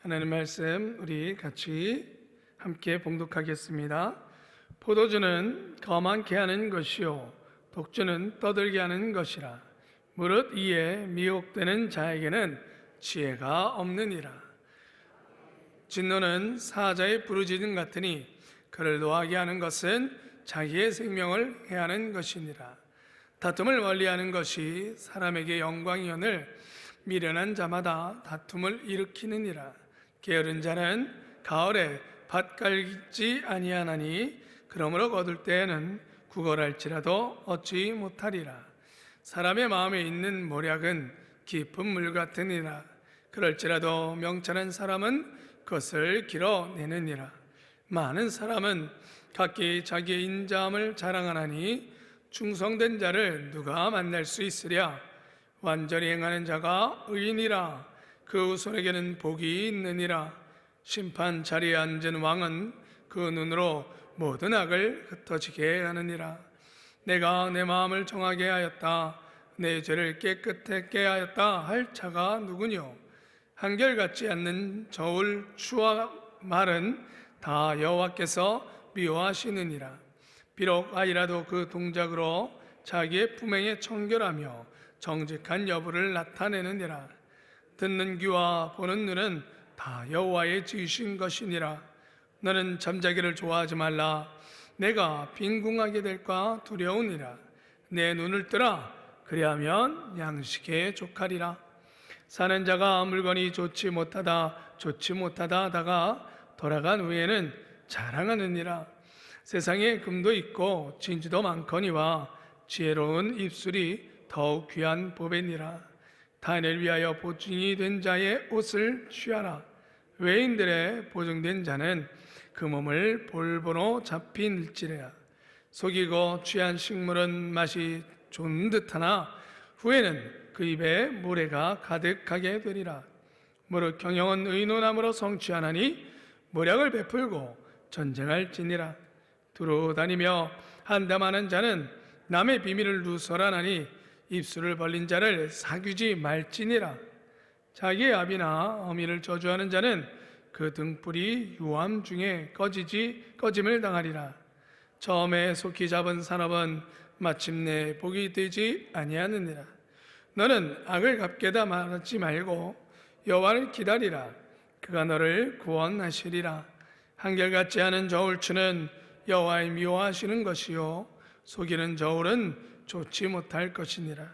하나님 말씀 우리 같이 함께 봉독하겠습니다. 포도주는 거만케 하는 것이요 독주는 떠들게 하는 것이라. 무릇 이에 미혹되는 자에게는 지혜가 없느니라. 진노는 사자의 부르짖음 같으니 그를 노하게 하는 것은 자기의 생명을 해하는 것이니라. 다툼을 멀리하는 것이 사람에게 영광이오늘 미련한 자마다 다툼을 일으키느니라. 게으른 자는 가을에 밭 갈지 아니하나니 그러므로 거둘 때에는 구걸할지라도 얻지 못하리라. 사람의 마음에 있는 모략은 깊은 물 같으니라. 그럴지라도 명철한 사람은 그것을 길어내느니라. 많은 사람은 각기 자기의 인자함을 자랑하나니 충성된 자를 누가 만날 수 있으랴. 완전히 행하는 자가 의인이라. 그 손에게는 복이 있느니라. 심판 자리에 앉은 왕은 그 눈으로 모든 악을 흩어지게 하느니라. 내가 내 마음을 정하게 하였다, 내 죄를 깨끗하게 하였다 할 자가 누구뇨? 한결같지 않는 저울 추와 말은 다 여호와께서 미워하시느니라. 비록 아이라도 그 동작으로 자기의 품행에 청결하며 정직한 여부를 나타내느니라. 듣는 귀와 보는 눈은 다 여호와의 지으신 것이니라. 너는 잠자기를 좋아하지 말라. 내가 빈궁하게 될까 두려우니라. 내 눈을 뜨라. 그리하면 양식에 족하리라. 사는 자가 물건이 좋지 못하다 하다가 돌아간 후에는 자랑하느니라. 세상에 금도 있고 진주도 많거니와 지혜로운 입술이 더욱 귀한 보배니라. 타인을 위하여 보증이 된 자의 옷을 취하라. 외인들의 보증된 자는 그 몸을 볼보로 잡힌일지라. 속이고 취한 식물은 맛이 좋은 듯하나 후에는 그 입에 모래가 가득하게 되리라. 무릇 경영은 의논함으로 성취하나니 모략을 베풀고 전쟁할지니라. 두루 다니며 한담하는 자는 남의 비밀을 누설하나니 입술을 벌린 자를 사귀지 말지니라. 자기의 아비나 어미를 저주하는 자는 그 등불이 유암 중에 꺼짐을 당하리라. 처음에 속히 잡은 산업은 마침내 복이 되지 아니하느니라. 너는 악을 갚게다 말하지 말고 여호와를 기다리라. 그가 너를 구원하시리라. 한결같지 않은 저울추는 여호와의 미워하시는 것이요 속이는 저울은 좋지 못할 것이니라.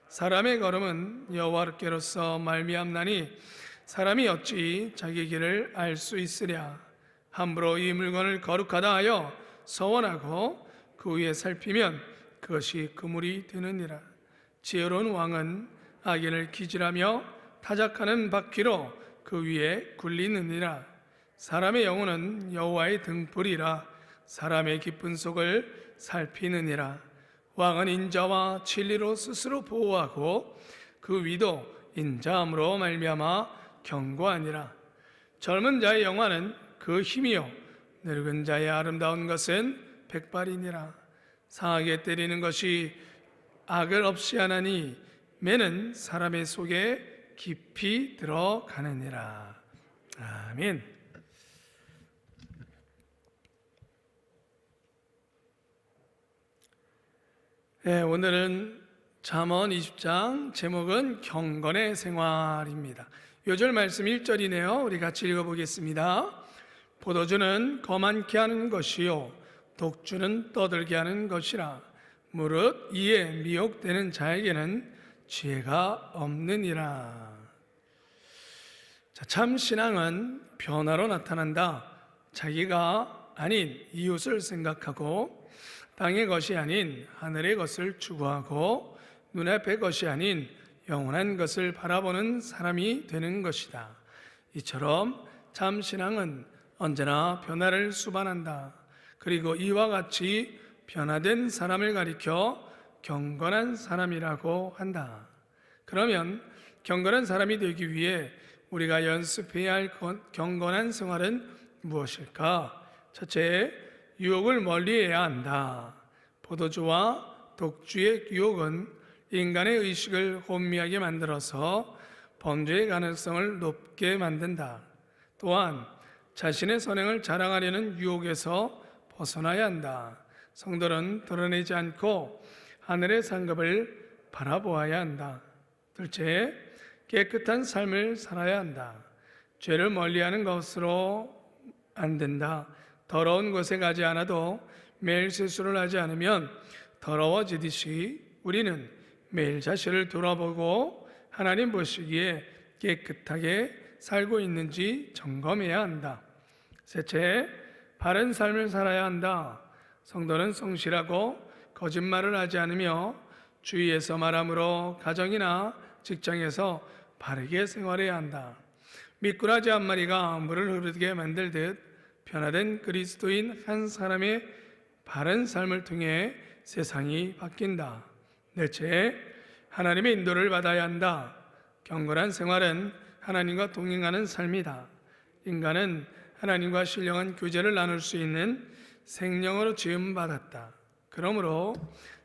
사람의 걸음은 여호와께로서 말미암나니 사람이 어찌 자기 길을 알 수 있으랴. 함부로 이 물건을 거룩하다 하여 서원하고 그 위에 살피면 그것이 그물이 되느니라. 지혜로운 왕은 악인을 기질하며 타작하는 바퀴로 그 위에 굴리느니라. 사람의 영혼은 여호와의 등불이라. 사람의 깊은 속을 살피느니라. 왕은 인자와 진리로 스스로 보호하고 그 위도 인자함으로 말미암아 견고하니라. 젊은 자의 영화는 그 힘이요 늙은 자의 아름다운 것은 백발이니라. 상하게 때리는 것이 악을 없이 하나니 매는 사람의 속에 깊이 들어가느니라. 아멘. 네, 오늘은 잠언 20장 제목은 경건의 생활입니다. 요절 말씀 1절이네요. 우리 같이 읽어보겠습니다. 포도주는 거만케 하는 것이요 독주는 떠들게 하는 것이라. 무릇 이에 미혹되는 자에게는 지혜가 없느니라. 참 신앙은 변화로 나타난다. 자기가 아닌 이웃을 생각하고 땅의 것이 아닌 하늘의 것을 추구하고 눈앞의 것이 아닌 영원한 것을 바라보는 사람이 되는 것이다. 이처럼 참 신앙은 언제나 변화를 수반한다. 그리고 이와 같이 변화된 사람을 가리켜 경건한 사람이라고 한다. 그러면 경건한 사람이 되기 위해 우리가 연습해야 할 경건한 생활은 무엇일까? 첫째, 유혹을 멀리해야 한다. 포도주와 독주의 유혹은 인간의 의식을 혼미하게 만들어서 범죄의 가능성을 높게 만든다. 또한 자신의 선행을 자랑하려는 유혹에서 벗어나야 한다. 성도는 드러내지 않고 하늘의 상급을 바라보아야 한다. 둘째, 깨끗한 삶을 살아야 한다. 죄를 멀리하는 것으로 안 된다. 더러운 곳에 가지 않아도 매일 세수를 하지 않으면 더러워지듯이 우리는 매일 자신을 돌아보고 하나님 보시기에 깨끗하게 살고 있는지 점검해야 한다. 셋째, 바른 삶을 살아야 한다. 성도는 성실하고 거짓말을 하지 않으며 주위에서 말함으로 가정이나 직장에서 바르게 생활해야 한다. 미꾸라지 한 마리가 물을 흐르게 만들듯 변화된 그리스도인 한 사람의 바른 삶을 통해 세상이 바뀐다. 넷째, 하나님의 인도를 받아야 한다. 경건한 생활은 하나님과 동행하는 삶이다. 인간은 하나님과 신령한 교제를 나눌 수 있는 생명으로 지음받았다. 그러므로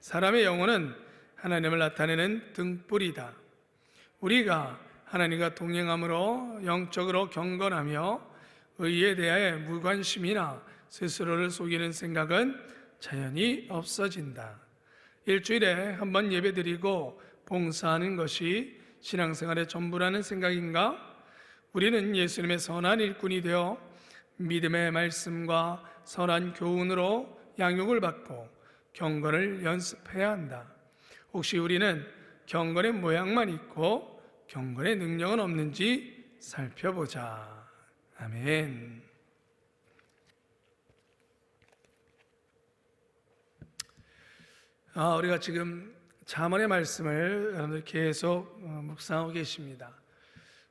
사람의 영혼은 하나님을 나타내는 등불이다. 우리가 하나님과 동행함으로 영적으로 경건하며 의에 대하여 무관심이나 스스로를 속이는 생각은 자연히 없어진다. 일주일에 한 번 예배드리고 봉사하는 것이 신앙생활의 전부라는 생각인가? 우리는 예수님의 선한 일꾼이 되어 믿음의 말씀과 선한 교훈으로 양육을 받고 경건을 연습해야 한다. 혹시 우리는 경건의 모양만 있고 경건의 능력은 없는지 살펴보자. 아멘. 우리가 지금 잠언의 말씀을 여러분들 계속 묵상하고 계십니다.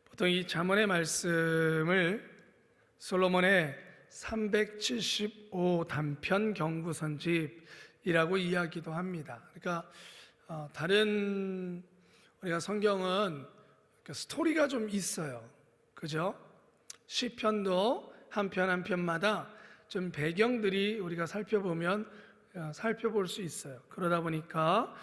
보통 이 잠언의 말씀을 솔로몬의 375 단편 경구선집이라고 이야기도 합니다. 그러니까 다른 우리가 성경은 스토리가 좀 있어요. 그죠? 시편도 한 편 한 편마다 좀 배경들이 우리가 살펴볼 수 있어요. 그러다 보니까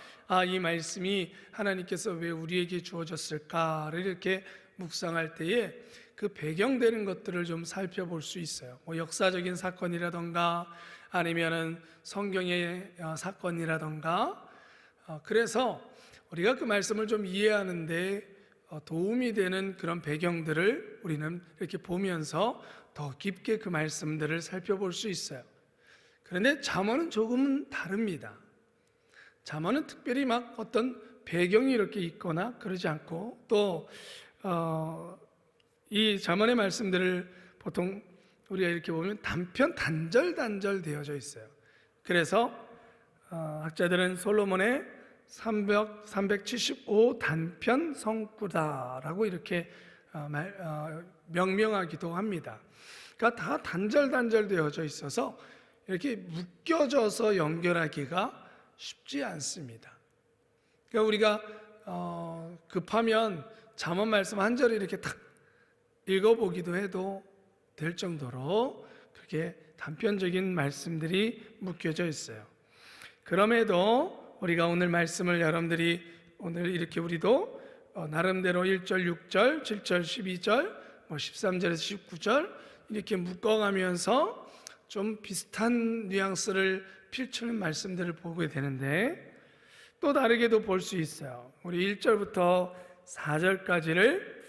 이 말씀이 하나님께서 왜 우리에게 주어졌을까를 이렇게 묵상할 때에 그 배경되는 것들을 좀 살펴볼 수 있어요. 뭐 역사적인 사건이라던가 아니면은 성경의 사건이라던가 그래서 우리가 그 말씀을 좀 이해하는데 도움이 되는 그런 배경들을 우리는 이렇게 보면서 더 깊게 그 말씀들을 살펴볼 수 있어요. 그런데 잠언은 조금은 다릅니다. 잠언은 특별히 막 어떤 배경이 이렇게 있거나 그러지 않고 또 이 잠언의 말씀들을 보통 우리가 이렇게 보면 단편 단절 되어져 있어요. 그래서 학자들은 솔로몬의 375 단편 성구다라고 이렇게 명명하기도 합니다. 그러니까 다 단절 되어져 있어서 이렇게 묶여져서 연결하기가 쉽지 않습니다. 그러니까 우리가 급하면 잠언 말씀 한 절을 이렇게 탁 읽어보기도 해도 될 정도로 그렇게 단편적인 말씀들이 묶여져 있어요. 그럼에도 우리가 오늘 말씀을 여러분들이 오늘 이렇게 우리도 나름대로 1절, 6절, 7절, 12절, 13절에서 19절 이렇게 묶어가면서 좀 비슷한 뉘앙스를 필추는 말씀들을 보게 되는데 또 다르게도 볼 수 있어요. 우리 1절부터 4절까지를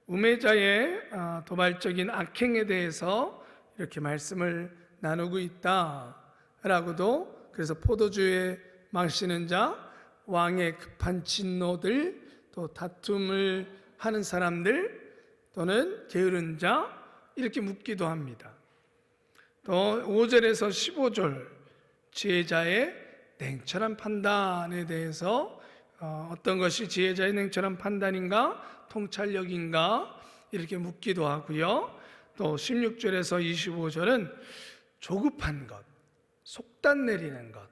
우매자의 도발적인 악행에 대해서 이렇게 말씀을 나누고 있다라고도, 그래서 포도주에 마시는 자, 왕의 급한 진노들, 또 다툼을 하는 사람들 또는 게으른 자 이렇게 묻기도 합니다. 또 5절에서 15절 지혜자의 냉철한 판단에 대해서 어떤 것이 지혜자의 냉철한 판단인가, 통찰력인가 이렇게 묻기도 하고요. 또 16절에서 25절은 조급한 것, 속단 내리는 것,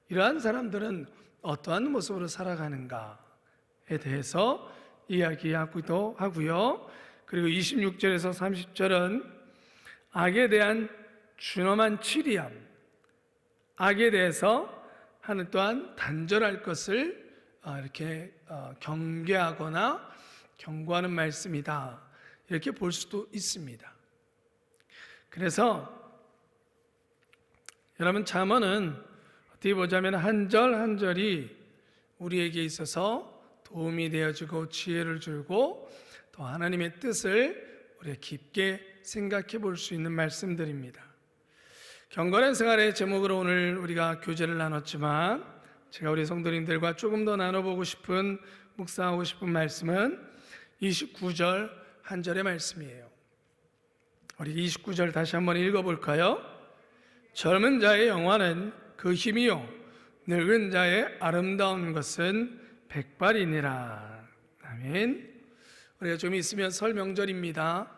이러한 사람들은 어떠한 모습으로 살아가는가에 대해서 이야기하기도 하고요. 그리고 26절에서 30절은 악에 대한 준엄한 치리함, 악에 대해서 하는 또한 단절할 것을 이렇게 경계하거나 경고하는 말씀이다, 이렇게 볼 수도 있습니다. 그래서 여러분, 잠언은 어떻게 보자면 한 절 한 절이 우리에게 있어서 도움이 되어주고 지혜를 주고 또 하나님의 뜻을 우리가 깊게 생각해 볼 수 있는 말씀들입니다. 경건한 생활의 제목으로 오늘 우리가 교제를 나눴지만, 제가 우리 성도님들과 조금 더 나눠보고 싶은, 묵상하고 싶은 말씀은 29절 한 절의 말씀이에요. 우리 29절 다시 한번 읽어볼까요? 젊은 자의 영화는 그 힘이요 늙은 자의 아름다운 것은 백발이니라. 아멘. 우리가 좀 있으면 설 명절입니다.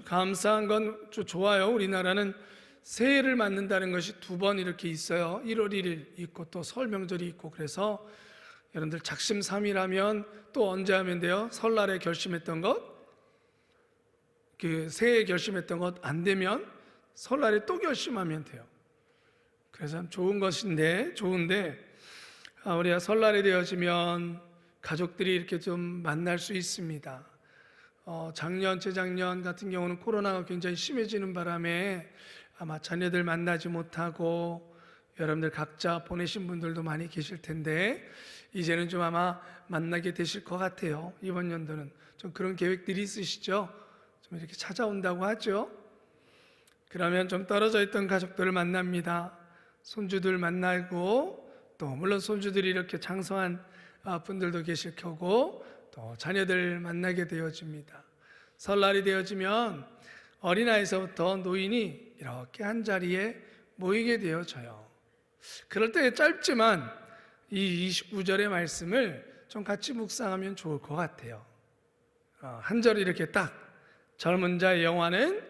감사한 건 좋아요. 우리나라는 새해를 맞는다는 것이 두 번 이렇게 있어요. 1월 1일 있고 또 설 명절이 있고, 그래서 여러분들 작심삼일하면 또 언제 하면 돼요? 설날에 결심했던 것, 그 새해에 결심했던 것 안 되면 설날에 또 결심하면 돼요. 그래서 참 좋은 것인데, 우리가 설날이 되어지면 가족들이 이렇게 좀 만날 수 있습니다. 작년, 재작년 같은 경우는 코로나가 굉장히 심해지는 바람에 아마 자녀들 만나지 못하고 여러분들 각자 보내신 분들도 많이 계실 텐데, 이제는 좀 아마 만나게 되실 것 같아요. 이번 연도는 좀 그런 계획들이 있으시죠? 좀 이렇게 찾아온다고 하죠. 그러면 좀 떨어져 있던 가족들을 만납니다. 손주들 만나고, 또 물론 손주들이 이렇게 장성한 분들도 계실 거고, 또 자녀들 만나게 되어집니다. 설날이 되어지면 어린아이서부터 노인이 이렇게 한 자리에 모이게 되어져요. 그럴 때 짧지만 이 29절의 말씀을 좀 같이 묵상하면 좋을 것 같아요. 한 절 이렇게 딱, 젊은 자의 영화는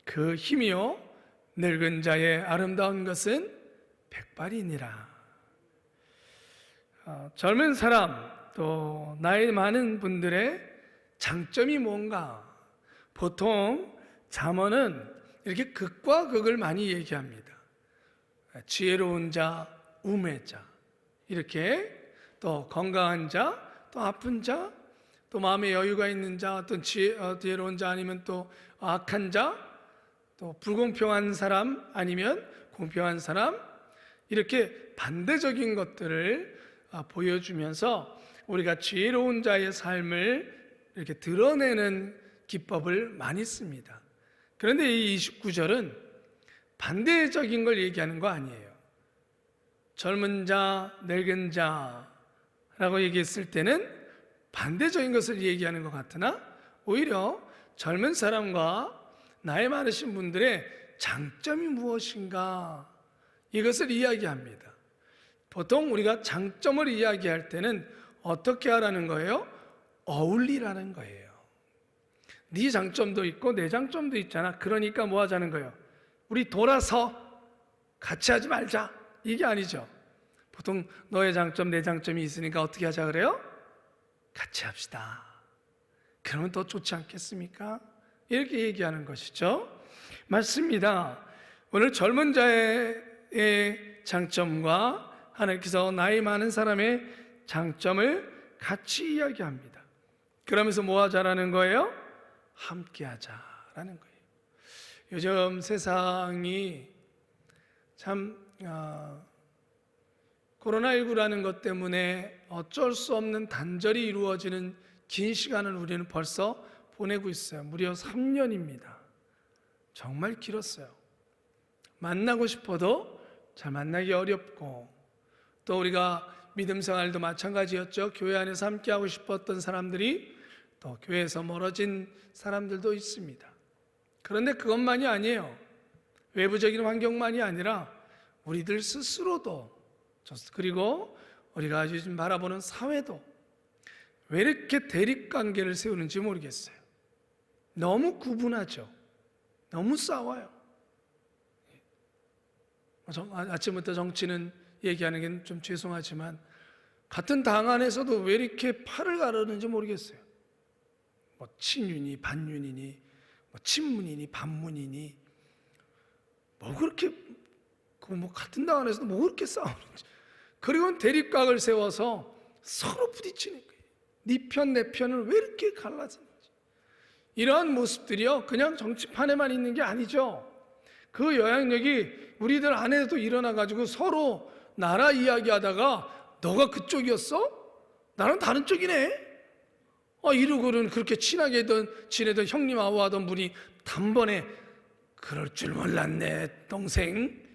그 힘이요 늙은 자의 아름다운 것은 백발이니라. 젊은 사람, 또 나이 많은 분들의 장점이 뭔가? 보통 잠언은 이렇게 극과 극을 많이 얘기합니다. 지혜로운 자, 우매자, 이렇게, 또 건강한 자, 또 아픈 자, 또 마음에 여유가 있는 자, 어떤 지혜로운 자, 아니면 또 악한 자, 또 불공평한 사람, 아니면 공평한 사람, 이렇게 반대적인 것들을 보여주면서 우리가 지혜로운 자의 삶을 이렇게 드러내는 기법을 많이 씁니다. 그런데 이 29절은 반대적인 걸 얘기하는 거 아니에요. 젊은 자, 늙은 자라고 얘기했을 때는 반대적인 것을 얘기하는 것 같으나, 오히려 젊은 사람과 나이 많으신 분들의 장점이 무엇인가, 이것을 이야기합니다. 보통 우리가 장점을 이야기할 때는 어떻게 하라는 거예요? 어울리라는 거예요. 네 장점도 있고 내 장점도 있잖아. 그러니까 뭐 하자는 거예요? 우리 돌아서 같이 하지 말자, 이게 아니죠. 보통 너의 장점, 내 장점이 있으니까 어떻게 하자 그래요? 같이 합시다. 그러면 더 좋지 않겠습니까? 이렇게 얘기하는 것이죠. 맞습니다. 오늘 젊은 자의 장점과 하나님께서 나이 많은 사람의 장점을 같이 이야기합니다. 그러면서 뭐 하자라는 거예요? 함께 하자라는 거예요. 요즘 세상이 참 코로나19라는 것 때문에 어쩔 수 없는 단절이 이루어지는 긴 시간을 우리는 벌써 보내고 있어요. 무려 3년입니다. 정말 길었어요. 만나고 싶어도 잘 만나기 어렵고, 또 우리가 믿음 생활도 마찬가지였죠. 교회 안에서 함께하고 싶었던 사람들이 또 교회에서 멀어진 사람들도 있습니다. 그런데 그것만이 아니에요. 외부적인 환경만이 아니라 우리들 스스로도, 그리고 우리가 요즘 바라보는 사회도 왜 이렇게 대립관계를 세우는지 모르겠어요. 너무 구분하죠. 너무 싸워요. 아침부터 정치는 얘기하는 게 좀 죄송하지만 같은 당 안에서도 왜 이렇게 팔을 가르는지 모르겠어요. 뭐 친윤이 반윤이니, 뭐 친문이니 반문이니, 뭐 그렇게 뭐 같은 당 안에서도 뭐 그렇게 싸우는지. 그리고 대립각을 세워서 서로 부딪히는 거예요. 네 편 내 편을 왜 이렇게 갈라지는지. 이러한 모습들이요, 그냥 정치판에만 있는 게 아니죠. 그 영향력이 우리들 안에도 일어나가지고 서로 나라 이야기하다가 너가 그쪽이었어? 나는 다른 쪽이네? 이러고는 그렇게 친하게 지내던 형님하고 하던 분이 단번에 그럴 줄 몰랐네, 동생.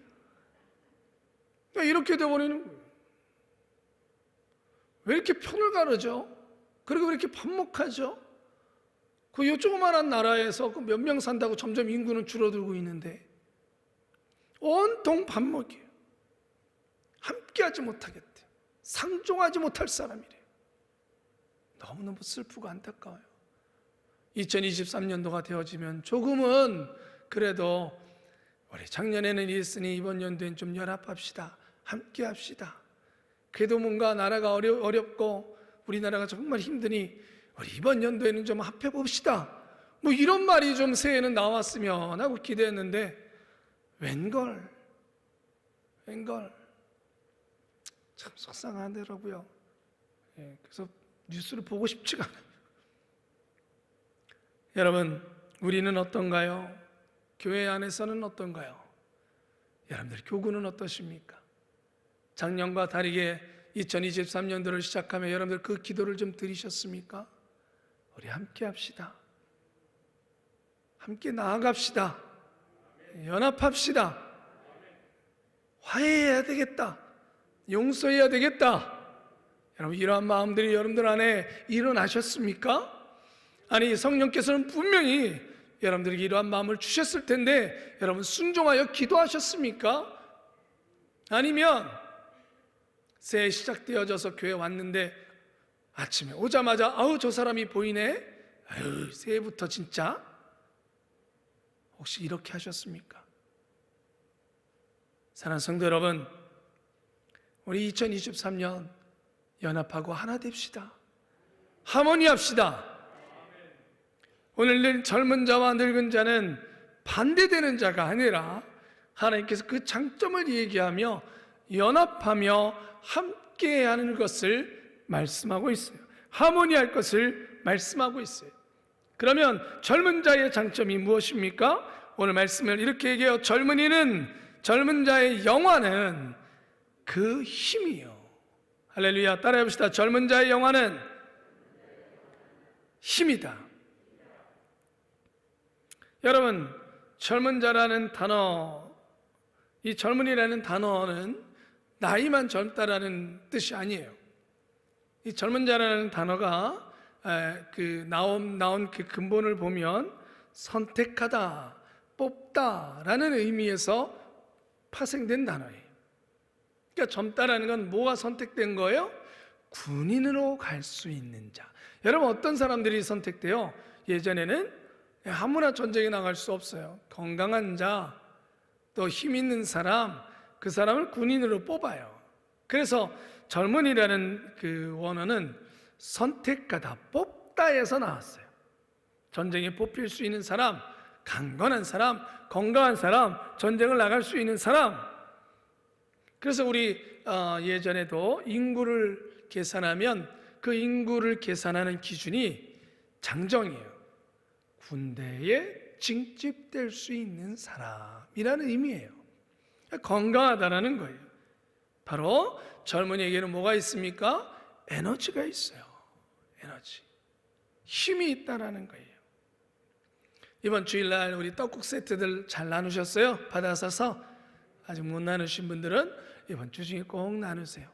이렇게 돼버리는 거예요. 왜 이렇게 편을 가르죠? 그리고 왜 이렇게 반목하죠? 그 조그만한 나라에서 몇 명 산다고 점점 인구는 줄어들고 있는데 온통 반목이에요. 함께하지 못하겠대요. 상종하지 못할 사람이래요. 너무너무 슬프고 안타까워요. 2023년도가 되어지면 조금은 그래도 우리 작년에는 이랬으니 이번 연도엔 좀 연합합시다. 함께합시다. 그래도 뭔가 나라가 어렵고 우리나라가 정말 힘드니 우리 이번 연도에는 좀 합해봅시다. 뭐 이런 말이 좀 새해에는 나왔으면 하고 기대했는데 웬걸 참 속상하더라고요. 그래서 뉴스를 보고 싶지가 않아요. 여러분, 우리는 어떤가요? 교회 안에서는 어떤가요? 여러분들 교구는 어떠십니까? 작년과 다르게 2023년도를 시작하며 여러분들 그 기도를 좀 드리셨습니까? 우리 함께 합시다. 함께 나아갑시다. 연합합시다. 화해해야 되겠다. 용서해야 되겠다. 여러분, 이러한 마음들이 여러분들 안에 일어나셨습니까? 아니, 성령께서는 분명히 여러분들에게 이러한 마음을 주셨을 텐데 여러분 순종하여 기도하셨습니까? 아니면 새해 시작되어져서 교회 왔는데 아침에 오자마자 아우 저 사람이 보이네, 아유 새해부터 진짜, 혹시 이렇게 하셨습니까? 사랑하는 성도 여러분, 우리 2023년 연합하고 하나 됩시다. 하모니합시다. 오늘 젊은 자와 늙은 자는 반대되는 자가 아니라 하나님께서 그 장점을 얘기하며 연합하며 함께하는 것을 말씀하고 있어요. 하모니할 것을 말씀하고 있어요. 그러면 젊은 자의 장점이 무엇입니까? 오늘 말씀을 이렇게 얘기해요. 젊은 자의 영화는 그 힘이요. 할렐루야. 따라해 봅시다. 젊은 자의 영화는 힘이다. 여러분, 젊은 자라는 단어, 이 젊은이라는 단어는 나이만 젊다라는 뜻이 아니에요. 이 젊은 자라는 단어가 나온 그 근본을 보면 선택하다, 뽑다라는 의미에서 파생된 단어예요. 그러니까 젊다라는 건 뭐가 선택된 거예요? 군인으로 갈 수 있는 자. 여러분, 어떤 사람들이 선택돼요? 예전에는 아무나 전쟁에 나갈 수 없어요. 건강한 자, 또 힘 있는 사람, 그 사람을 군인으로 뽑아요. 그래서 젊은이라는 그 원어는 선택하다, 뽑다에서 나왔어요. 전쟁에 뽑힐 수 있는 사람, 강건한 사람, 건강한 사람, 전쟁을 나갈 수 있는 사람. 그래서 우리 예전에도 인구를 계산하면 그 인구를 계산하는 기준이 장정이에요. 군대에 징집될 수 있는 사람이라는 의미예요. 건강하다라는 거예요. 바로 젊은이에게는 뭐가 있습니까? 에너지가 있어요. 에너지, 힘이 있다라는 거예요. 이번 주일날 우리 떡국 세트들 잘 나누셨어요? 받아서 아직 못 나누신 분들은 이번 주 중에 꼭 나누세요.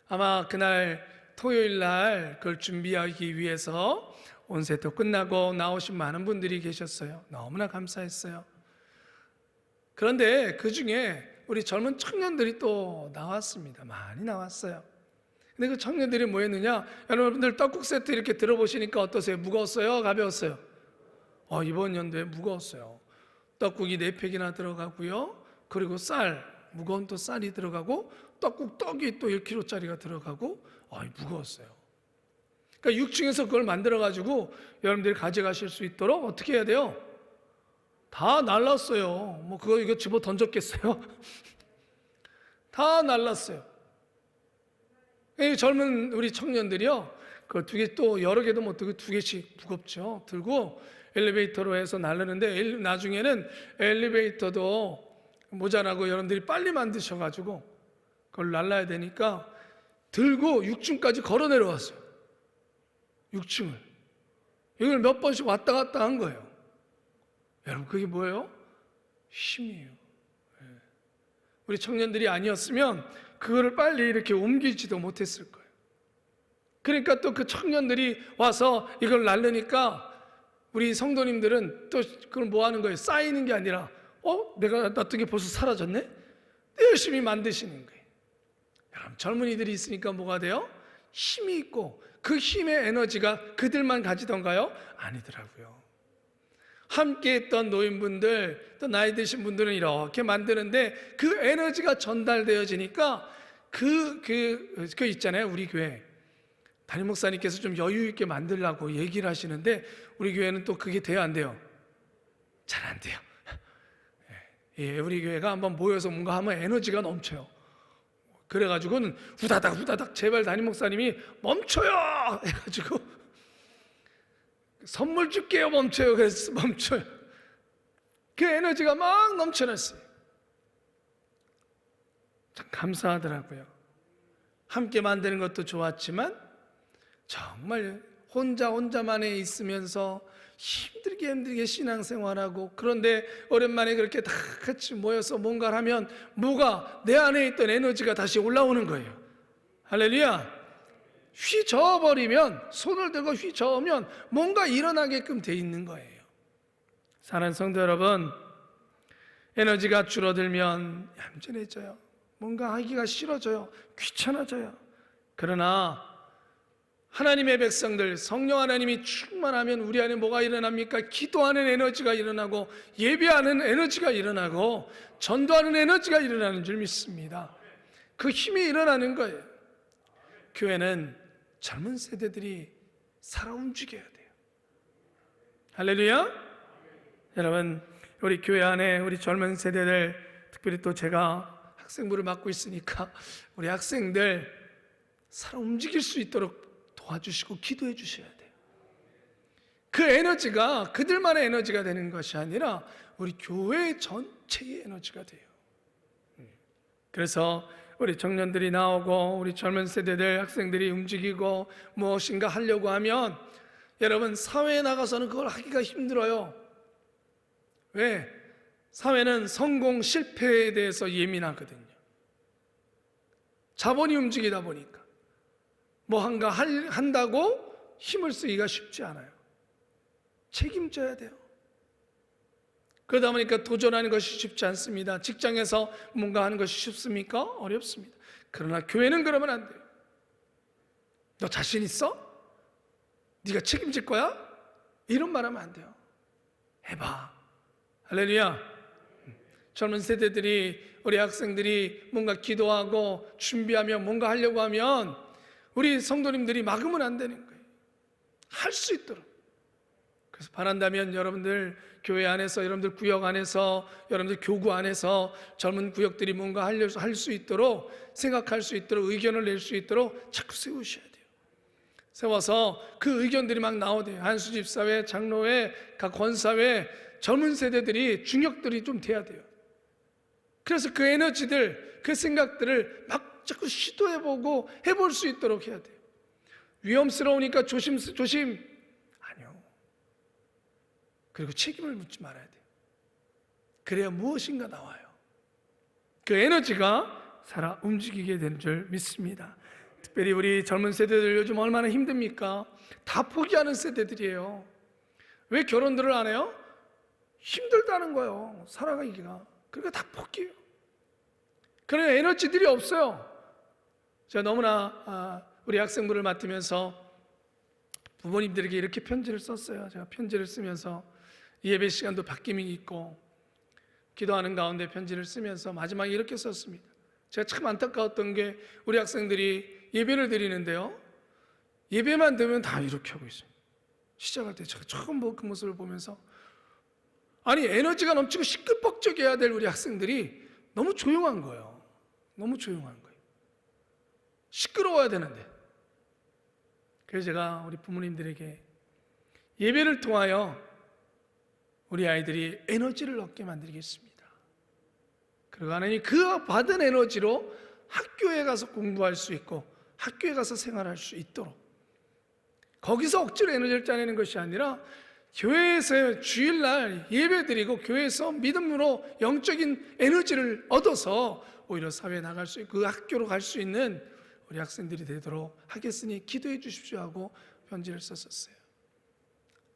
아마 그날 토요일날 그걸 준비하기 위해서 온 세트 끝나고 나오신 많은 분들이 계셨어요. 너무나 감사했어요. 그런데 그 중에 우리 젊은 청년들이 또 나왔습니다. 많이 나왔어요. 근데 그 청년들이 뭐 했느냐? 여러분들 떡국 세트 이렇게 들어보시니까 어떠세요? 무거웠어요? 가벼웠어요? 이번 연도에 무거웠어요. 떡국이 4팩이나 들어가고요. 그리고 무거운 또 쌀이 들어가고 떡이 또 1kg짜리가 들어가고 무거웠어요. 그러니까 6층에서 그걸 만들어가지고 여러분들이 가져가실 수 있도록 어떻게 해야 돼요? 다 날랐어요. 뭐 이거 집어 던졌겠어요? 다 날랐어요. 젊은 우리 청년들이요, 그 2개 또 여러 개도 못 들고 2개씩 무겁죠. 들고 엘리베이터로 해서 나르는데 나중에는 엘리베이터도 모자라고 여러분들이 빨리 만드셔가지고 그걸 날라야 되니까 들고 6층까지 걸어 내려왔어요. 6층을. 이걸 몇 번씩 왔다 갔다 한 거예요. 여러분, 그게 뭐예요? 힘이에요. 우리 청년들이 아니었으면 그거를 빨리 이렇게 옮기지도 못했을 거예요. 그러니까 또 그 청년들이 와서 이걸 날르니까 우리 성도님들은 또 그걸 뭐 하는 거예요? 쌓이는 게 아니라 내가 놔둔 게 벌써 사라졌네? 열심히 만드시는 거예요. 여러분, 젊은이들이 있으니까 뭐가 돼요? 힘이 있고 그 힘의 에너지가 그들만 가지던가요? 아니더라고요. 함께 했던 노인분들, 또 나이 드신 분들은 이렇게 만드는데 그 에너지가 전달되어지니까 그 있잖아요. 우리 교회 담임 목사님께서 좀 여유 있게 만들라고 얘기를 하시는데 우리 교회는 또 그게 돼요, 안 돼요? 잘 안 돼요. 예, 우리 교회가 한번 모여서 뭔가 하면 에너지가 넘쳐요. 그래가지고는 후다닥 제발 담임 목사님이 멈춰요 해가지고 선물 줄게요 멈춰요. 그래서 멈춰요. 그 에너지가 막 넘쳐났어요. 참 감사하더라고요. 함께 만드는 것도 좋았지만 정말 혼자만에 있으면서 힘들게 신앙생활하고, 그런데 오랜만에 그렇게 다 같이 모여서 뭔가를 하면 뭐가 내 안에 있던 에너지가 다시 올라오는 거예요. 할렐루야. 휘저어버리면, 손을 들고 휘저으면 뭔가 일어나게끔 돼 있는 거예요. 사랑하는 성도 여러분, 에너지가 줄어들면 얌전해져요. 뭔가 하기가 싫어져요. 귀찮아져요. 그러나 하나님의 백성들, 성령 하나님이 충만하면 우리 안에 뭐가 일어납니까? 기도하는 에너지가 일어나고, 예배하는 에너지가 일어나고, 전도하는 에너지가 일어나는 줄 믿습니다. 그 힘이 일어나는 거예요. 교회는 젊은 세대들이 살아 움직여야 돼요. 할렐루야. 여러분, 우리 교회 안에 우리 젊은 세대들, 특별히 또 제가 학생부를 맡고 있으니까 우리 학생들 살아 움직일 수 있도록 도와주시고 기도해 주셔야 돼요. 그 에너지가 그들만의 에너지가 되는 것이 아니라 우리 교회 전체의 에너지가 돼요. 그래서 우리 청년들이 나오고 우리 젊은 세대들, 학생들이 움직이고 무엇인가 하려고 하면 여러분, 사회에 나가서는 그걸 하기가 힘들어요. 왜? 사회는 성공, 실패에 대해서 예민하거든요. 자본이 움직이다 보니까 뭐 한다고 힘을 쓰기가 쉽지 않아요. 책임져야 돼요. 그러다 보니까 도전하는 것이 쉽지 않습니다. 직장에서 뭔가 하는 것이 쉽습니까? 어렵습니다. 그러나 교회는 그러면 안 돼요. 너 자신 있어? 네가 책임질 거야? 이런 말 하면 안 돼요. 해봐. 할렐루야. 젊은 세대들이, 우리 학생들이 뭔가 기도하고 준비하며 뭔가 하려고 하면 우리 성도님들이 막으면 안 되는 거예요. 할 수 있도록. 그래서 바란다면 여러분들 교회 안에서, 여러분들 구역 안에서, 여러분들 교구 안에서 젊은 구역들이 뭔가 할 수 있도록, 생각할 수 있도록, 의견을 낼 수 있도록 자꾸 세우셔야 돼요. 세워서 그 의견들이 막 나오대요. 한수집사회, 장로회, 각 권사회, 젊은 세대들이, 중역들이 좀 돼야 돼요. 그래서 그 에너지들, 그 생각들을 막 자꾸 시도해보고 해볼 수 있도록 해야 돼요. 위험스러우니까 조심. 아니요. 그리고 책임을 묻지 말아야 돼요. 그래야 무엇인가 나와요. 그 에너지가 살아 움직이게 되는 줄 믿습니다. 특별히 우리 젊은 세대들 요즘 얼마나 힘듭니까? 다 포기하는 세대들이에요. 왜 결혼들을 안 해요? 힘들다는 거예요. 살아가기가. 그러니까 다 포기해요. 그런 에너지들이 없어요. 제가 너무나 우리 학생부를 맡으면서 부모님들에게 이렇게 편지를 썼어요. 제가 편지를 쓰면서 예배 시간도 바뀜이 있고 기도하는 가운데 편지를 쓰면서 마지막에 이렇게 썼습니다. 제가 참 안타까웠던 게 우리 학생들이 예배를 드리는데요, 예배만 되면 다 이렇게 하고 있어요. 시작할 때 제가 처음 그 모습을 보면서, 아니 에너지가 넘치고 시끌벅적해야 될 우리 학생들이 너무 조용한 거예요. 너무 조용한 거예요. 시끄러워야 되는데. 그래서 제가 우리 부모님들에게 예배를 통하여 우리 아이들이 에너지를 얻게 만들겠습니다. 그리고 하나님 그 받은 에너지로 학교에 가서 공부할 수 있고 학교에 가서 생활할 수 있도록, 거기서 억지로 에너지를 짜내는 것이 아니라 교회에서 주일날 예배드리고 교회에서 믿음으로 영적인 에너지를 얻어서 오히려 사회에 나갈 수 있고 그 학교로 갈 수 있는 우리 학생들이 되도록 하겠으니 기도해 주십시오 하고 편지를 썼었어요.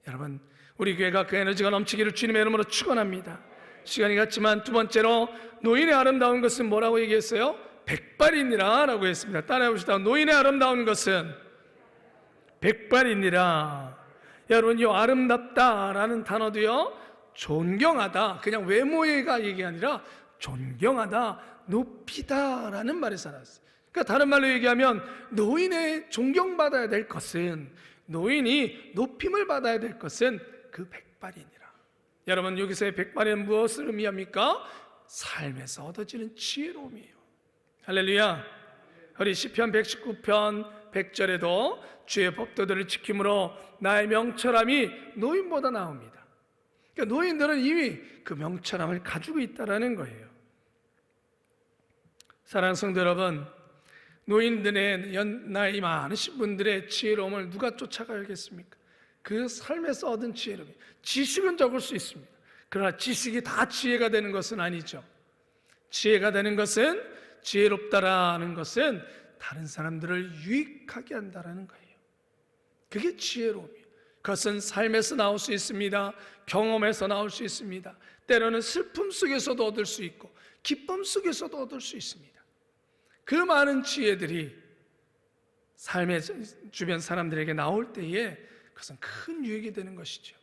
여러분, 우리 교회가 그 에너지가 넘치기를 주님의 이름으로 축원합니다. 시간이 갔지만 두 번째로 노인의 아름다운 것은 뭐라고 얘기했어요? 백발이니라 라고 했습니다. 따라해 봅시다. 노인의 아름다운 것은 백발이니라. 여러분, 이 아름답다라는 단어도요, 존경하다, 그냥 외모가 얘기 아니라 존경하다, 높이다라는 말에서 나왔어요. 그러니까 다른 말로 얘기하면 노인의 존경받아야 될 것은, 노인이 높임을 받아야 될 것은 그 백발이니라. 여러분, 여기서의 백발은 무엇을 의미합니까? 삶에서 얻어지는 지혜로움이에요. 할렐루야. 우리 시편 119편 100절에도 주의 법도들을 지킴으로 나의 명철함이 노인보다 나옵니다. 그러니까 노인들은 이미 그 명철함을 가지고 있다는 거예요. 사랑하는 성도 여러분, 노인들의 나이 많으신 분들의 지혜로움을 누가 쫓아가야겠습니까? 그 삶에서 얻은 지혜로움. 지식은 적을 수 있습니다. 그러나 지식이 다 지혜가 되는 것은 아니죠. 지혜가 되는 것은, 지혜롭다라는 것은 다른 사람들을 유익하게 한다는 거예요. 그게 지혜로움이에요. 그것은 삶에서 나올 수 있습니다. 경험에서 나올 수 있습니다. 때로는 슬픔 속에서도 얻을 수 있고 기쁨 속에서도 얻을 수 있습니다. 그 많은 지혜들이 삶의 주변 사람들에게 나올 때에 그것은 큰 유익이 되는 것이죠.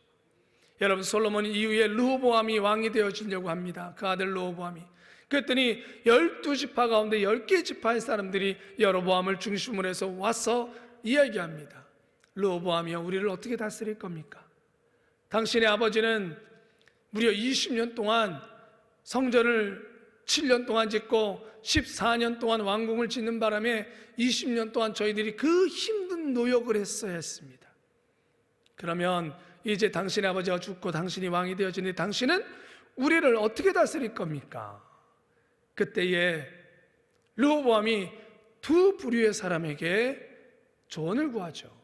여러분, 솔로몬 이후에 르호보암이 왕이 되어지려고 합니다. 그 아들 르호보암이. 그랬더니 12지파 가운데 10개 지파의 사람들이 여로보암을 중심으로 해서 와서 이야기합니다. 르호보암이여, 우리를 어떻게 다스릴 겁니까? 당신의 아버지는 무려 20년 동안 성전을 7년 동안 짓고 14년 동안 왕궁을 짓는 바람에 20년 동안 저희들이 그 힘든 노역을 했어야 했습니다. 그러면 이제 당신의 아버지가 죽고 당신이 왕이 되어지니 당신은 우리를 어떻게 다스릴 겁니까? 그때에 르호보암이 두 부류의 사람에게 조언을 구하죠.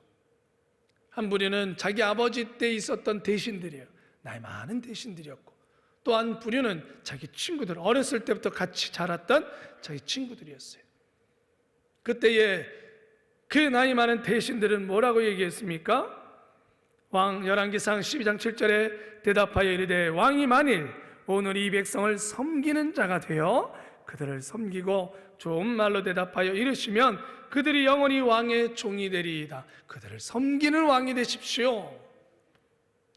한 부류는 자기 아버지 때 있었던 대신들이에요. 나이 많은 대신들이었고, 또 한 부류는 자기 친구들, 어렸을 때부터 같이 자랐던 자기 친구들이었어요. 그때에 그 나이 많은 대신들은 뭐라고 얘기했습니까? 열왕기상 12장 7절에 대답하여 이르되 왕이 만일 오늘 이 백성을 섬기는 자가 되어 그들을 섬기고 좋은 말로 대답하여 이르시면 그들이 영원히 왕의 종이 되리이다. 그들을 섬기는 왕이 되십시오.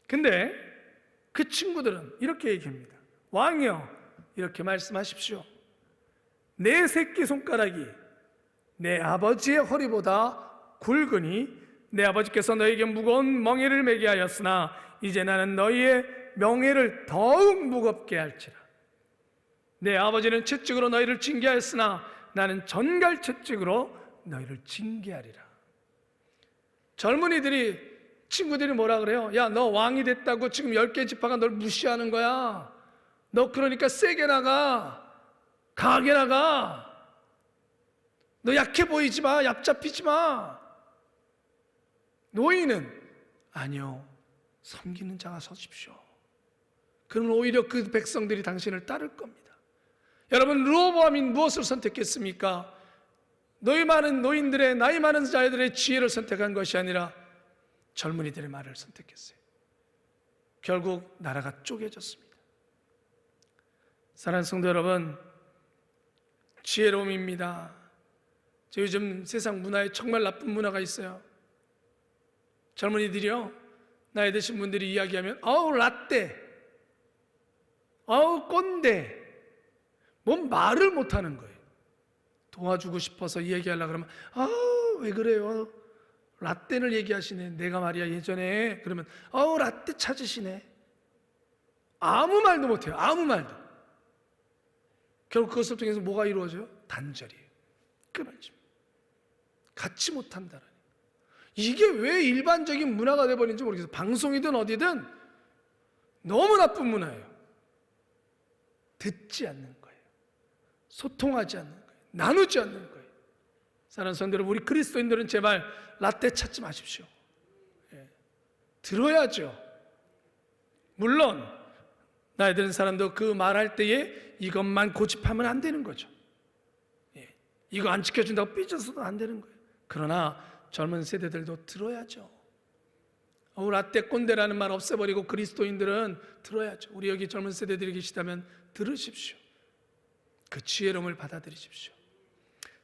근데 그 친구들은 이렇게 얘기합니다. 왕이여, 이렇게 말씀하십시오. 내 새끼손가락이 내 아버지의 허리보다 굵으니 내 아버지께서 너에게 무거운 멍에를 매게 하였으나 이제 나는 너희의 명예를 더욱 무겁게 할지라. 내 아버지는 채찍으로 너희를 징계하였으나 나는 전갈 채찍으로 너희를 징계하리라. 젊은이들이, 친구들이 뭐라 그래요? 야, 너 왕이 됐다고 지금 10개 지파가 널 무시하는 거야. 너 그러니까 세게 나가, 강하게 나가. 너 약해 보이지 마, 얕잡히지 마. 노인은 아니요, 섬기는 자가 서십시오. 그러면 오히려 그 백성들이 당신을 따를 겁니다. 여러분, 르호보암이 무엇을 선택했습니까? 너희 많은 노인들의, 나이 많은 자들의 지혜를 선택한 것이 아니라 젊은이들의 말을 선택했어요. 결국 나라가 쪼개졌습니다. 사랑하는 성도 여러분, 지혜로움입니다. 요즘 세상 문화에 정말 나쁜 문화가 있어요. 젊은이들이요, 나이 드신 분들이 이야기하면 아우 라떼, 아우 꼰대, 뭔 말을 못하는 거예요. 도와주고 싶어서 얘기하려고 그러면 아우 왜 그래요? 라떼를 얘기하시네. 내가 말이야 예전에 그러면 아우 라떼 찾으시네. 아무 말도 못해요. 아무 말도. 결국 그것을 통해서 뭐가 이루어져요? 단절이에요. 끊어집니다. 갖지 못한다는. 이게 왜 일반적인 문화가 돼버린지 모르겠어요. 방송이든 어디든 너무 나쁜 문화예요. 듣지 않는 거예요. 소통하지 않는 거예요. 나누지 않는 거예요. 사랑하는 성도 여러분, 우리 그리스도인들은 제발 라떼 찾지 마십시오. 들어야죠. 물론 나이 드는 사람도 그 말할 때에 이것만 고집하면 안 되는 거죠. 이거 안 지켜준다고 삐져서도 안 되는 거예요. 그러나 젊은 세대들도 들어야죠. 라떼 꼰대라는 말 없애버리고 그리스도인들은 들어야죠. 우리 여기 젊은 세대들이 계시다면 들으십시오. 그 지혜로움을 받아들이십시오.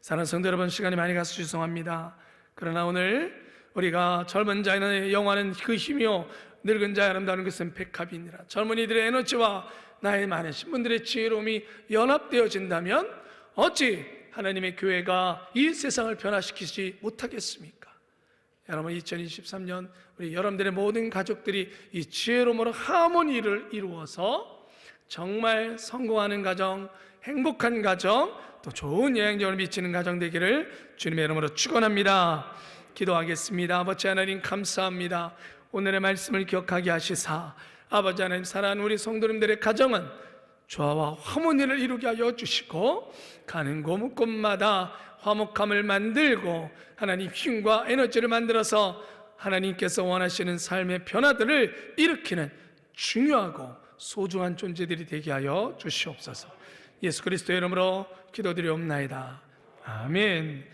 사랑하는 성도 여러분, 시간이 많이 가서 죄송합니다. 그러나 오늘 우리가 젊은 자의 영화는 그 힘이요 늙은 자의 아름다운 것은 백합이니라. 젊은이들의 에너지와 나이 많으신 분들의 지혜로움이 연합되어진다면 어찌 하나님의 교회가 이 세상을 변화시키지 못하겠습니까? 여러분, 2023년 우리 여러분들의 모든 가족들이 이 지혜로움으로 하모니를 이루어서 정말 성공하는 가정, 행복한 가정, 또 좋은 영향력을 미치는 가정 되기를 주님의 이름으로 축원합니다. 기도하겠습니다. 아버지 하나님, 감사합니다. 오늘의 말씀을 기억하게 하시사 아버지 하나님, 사랑하는 우리 성도님들의 가정은 조화와 화목을 이루게 하여 주시고 가는 곳곳마다 화목함을 만들고 하나님 힘과 에너지를 만들어서 하나님께서 원하시는 삶의 변화들을 일으키는 중요하고 소중한 존재들이 되게 하여 주시옵소서. 예수 그리스도의 이름으로 기도드리옵나이다. 아멘.